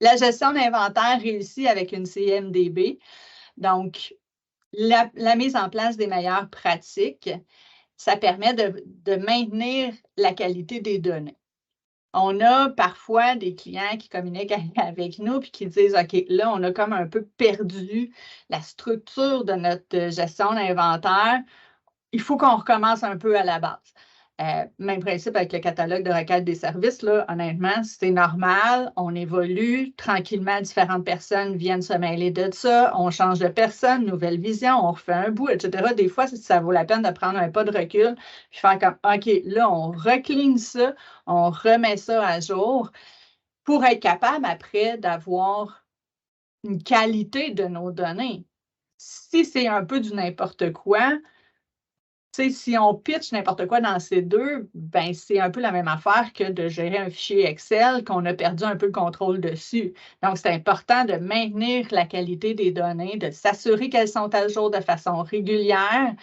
La gestion d'inventaire réussie avec une CMDB. Donc, la mise en place des meilleures pratiques, ça permet de maintenir la qualité des données. On a parfois des clients qui communiquent avec nous puis qui disent, OK, là, on a comme un peu perdu la structure de notre gestion d'inventaire. Il faut qu'on recommence un peu à la base. Même principe avec le catalogue de requêtes des services, là, honnêtement, c'est normal, on évolue, tranquillement, différentes personnes viennent se mêler de ça, on change de personne, nouvelle vision, on refait un bout, etc. Des fois, ça vaut la peine de prendre un pas de recul, puis faire comme, OK, là, on recline ça, on remet ça à jour pour être capable après d'avoir une qualité de nos données. Si c'est un peu du n'importe quoi, si on pitch n'importe quoi dans ces deux, ben c'est un peu la même affaire que de gérer un fichier Excel qu'on a perdu un peu le contrôle dessus. Donc, c'est important de maintenir la qualité des données, de s'assurer qu'elles sont à jour de façon régulière.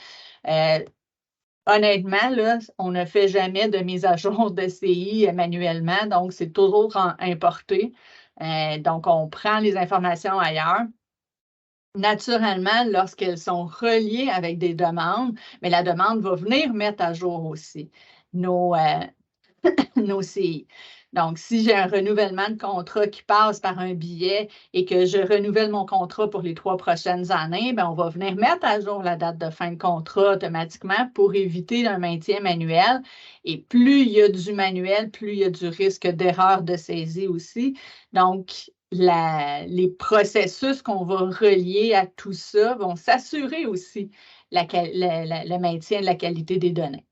Honnêtement, là, on ne fait jamais de mise à jour de CI manuellement, donc c'est toujours importé. Donc, on prend les informations ailleurs. Naturellement, lorsqu'elles sont reliées avec des demandes, mais la demande va venir mettre à jour aussi nos CI. Donc, si j'ai un renouvellement de contrat qui passe par un billet et que je renouvelle mon contrat pour les 3 prochaines années, bien, on va venir mettre à jour la date de fin de contrat automatiquement pour éviter un maintien manuel. Et plus il y a du manuel, plus il y a du risque d'erreur de saisie aussi. Donc, les processus qu'on va relier à tout ça vont s'assurer aussi le maintien de la qualité des données.